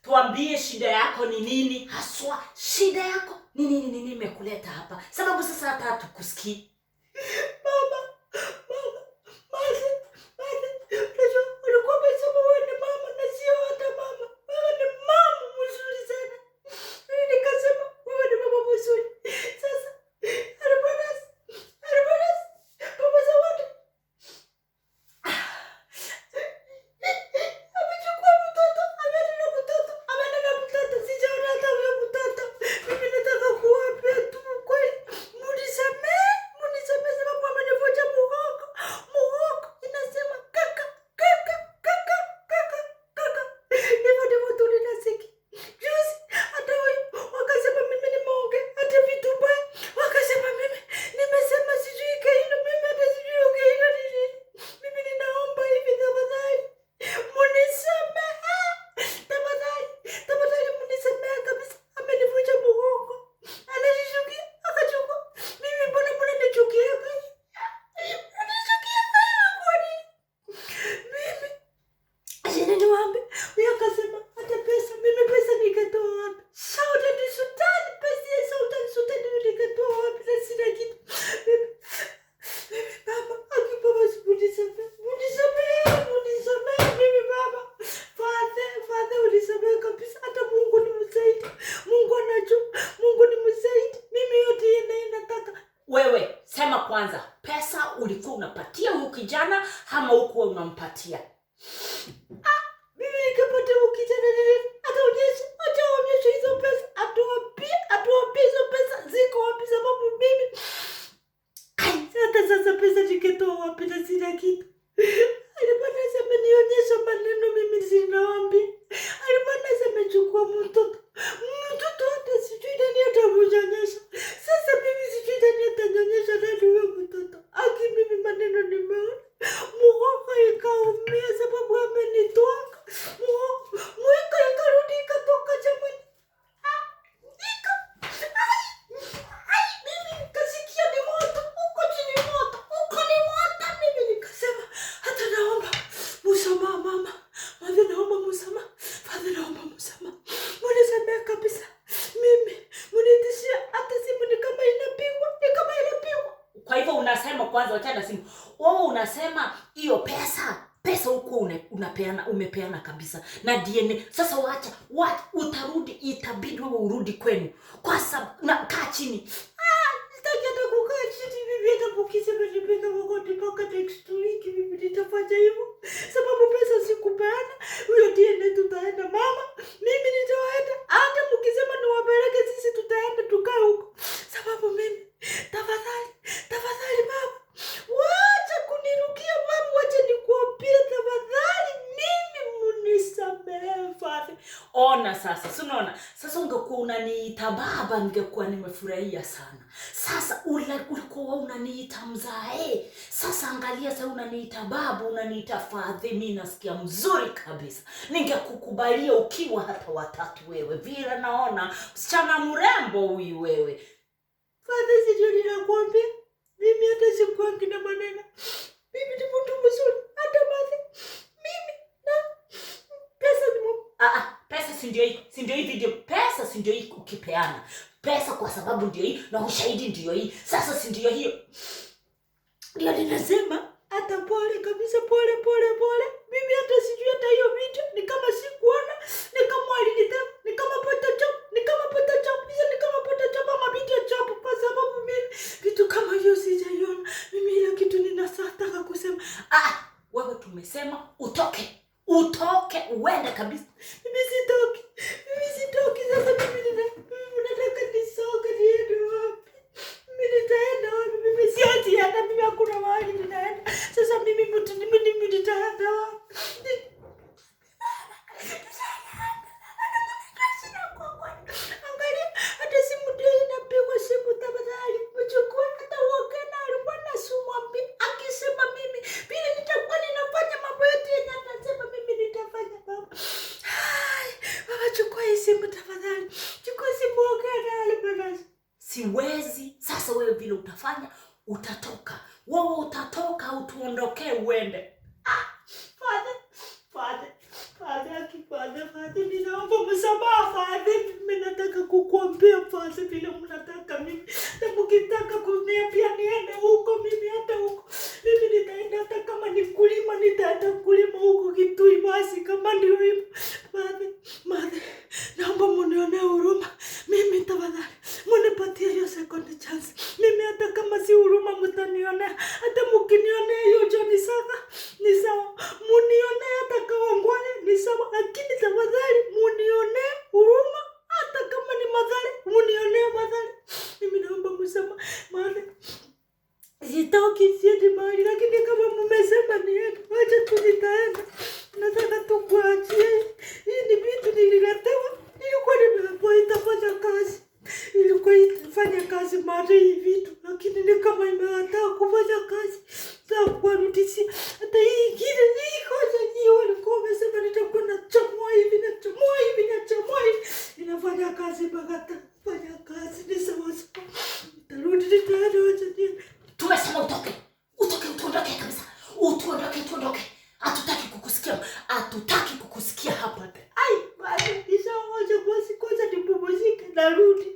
tuambie shida yako ni nini haswa. Shida yako ni nini imekuleta hapa? Sababu sasa hata hatukusikii. Mama, unajua ulikuwa umesema wewe ni mama na sio hata mama. Wewe ni mama mzuri sana. Mimi nikasema wewe ni mama mzuri. Sasa aliponas baba Zawadi amechukua mtoto, ameenda na mtoto. Sijaona hata huyo mtoto. Mimi nataka kuambia tu kweli, munisamehe sababu amenivunja muhogo. Inasema kaka. Hivyo ndivyo tulinasiki. Juzi hata huyu wakasema mimi nimeongea hata vitu mbaya. Wakasema mimi nimesema sijui kaino, mimi hata sijui ukaino ni nini. Mimi ninaomba hivi tafadhali munisamehe. Tafadhali munisamehe kabisa. Amenivunja muhogo. Ananichukia, akachukua. Mimi mbona mnanichukia kwani? Mnanichukia kwani? Mimi Jeni niwaambie, huyo akasema hata pesa, mimi pesa nikatoa wapi? Sultani, pesa ya Sultani nikatoa wapi? Na sina kitu. Mimi baba, akibaba munisamehe mimi baba. Father unisamehe kabisa. Hata Mungu ni msaidi. Mungu anajua. Mungu ni msaidi. Mimi yote inataka. Wewe sema kwanza, pesa ulikuwa unapatia huyu kijana ama hukuwa unampatia? Mimi nikapata ukijana nini? Ataonyesha hizo pesa. Atuambie hizo pesa ziko wapi, sababu mimi hata sasa pesa niketoa wapi na sina kitu. Alipana sema nionyesha maneno, mimi sinawaambia. Alipana sema chukua mtoto hata sijui nani atamnyonyesha. Sasa mimi sijui nani atanyonyesha nani huyo mtoto. Aki mimi maneno nimeona. Muhogo ikaumia sababu amenitoka. Muhogo ikarudi ikatoka jamani. Mimi kasikia ni moto. Uko chini moto. Uko ni moto. Mimi nikasema hata naomba msamaha mama. Mama naomba msamaha. Father naomba msamaha. Munisamehe kabisa. Mimi munitishia hata simu ni kama inapigwa. Kwa hivyo unasema kwanza wachana simu. Wewe unasema hiyo pesa huko umepeana kabisa na DNA. Sasa wacha utarudi, itabidi wewe urudi kwenu. Kwa sababu kaa chini. Sitaki hata kukaa chini mimi, hata mkisema nipeka wakati mpaka next week mimi nitafanya hivyo. Sababu pesa sikupeana. Huyo DNA tutaenda mama. Mimi nitaenda. Hata mkisema niwapeleke sisi tutaenda tukae huko. Sababu mimi tafadhali mama. Wacha kunirukia mama, wacha nikuambie tafadhali mimi munisamehe Father. Ona sasa, si unaona? Sasa ungekuwa unaniita baba ningekuwa nimefurahia sana. Sasa ulikuwa unaniita mzae. Sasa angalia sasa unaniita baba, unaniita Father, mimi nasikia mzuri kabisa. Ningekukubalia ukiwa hata watatu wewe. Vile naona msichana mrembo huyu wewe. Father, sijui ninakwambia. Mimi hata sikuangi na maneno. Mimi ni mtu mzuri. Hata Father. Mimi na pesa ni pesa si ndio hii video. Pesa si ndio hii ukipeana. Pesa kwa sababu ndio hii na ushahidi ndio hii. Sasa si ndio hiyo. Ndio ninasema hata pole kabisa, pole. Mimi hata sijui hata hiyo video ni kama sikuona, ni kama alinitaka, ni kama pata chop. Hizo ni kama pata chop ama video chop, kwa sababu mimi vitu kama hiyo sijaiona. Mimi ile kitu ninataka kusema. Wewe tumesema utoke uende kabisa. Mimi sitoki. Sasa mimi nataka nisoke niende wapi? Mimi nitaenda wapi? Mimi siati hata mimi hakuna mahali ninaenda. Sasa mimi nitaenda wapi? Angalia hata simu ndio inapigwa simu, tafadhali mchukue. Hata wakana alikuwa nasumwambia akisema mimi vile nitakuwa ninafanya mambo yote yenye anasema mimi nitafanya baba. Baba chukua hii simu tafadhali. Chukua simu wakana alipenda. Siwezi. Sasa wewe vile utafanya utatoka. Wewe utatoka utuondokee uende. Father, ninaomba msamaha. kazi kama ndio hivyo. Madhe, naomba munionee huruma. Mimi tafadhali, munipatie hiyo second chance. Mimi hata kama si huruma mtanionea, hata mkinionea hiyo jo ni sawa. Munionee hata Kawangware ni sawa, lakini tafadhali munionee huruma. Hata kama ni Mathare, munionee Mathare. Mimi naomba msema, madhe, sitoki siendi mahali, lakini kama mmesema niende, wacha tu nitaenda. Nataka tu kuachie. Hii ni vitu nililetewa. Ilikuwa nimeambiwa itafanya kazi. Ilikuwa itafanya kazi madhe hii vitu, lakini ni kama imekataa kufanya kazi. Sasa kuwarudishia. Hata hii ingine, hii koja hii walikuwa wamesema nitakuwa nachomoa hivi. Inafanya kazi bagata. Fanya kazi ni sawa. Nitarudi nitaenda wacha niende. Tumesema utoke kabisa. Utuondoke. Hatutaki kukusikia hapa. Ai, basi nishaoja basi, kwanza nipumzike, narudi.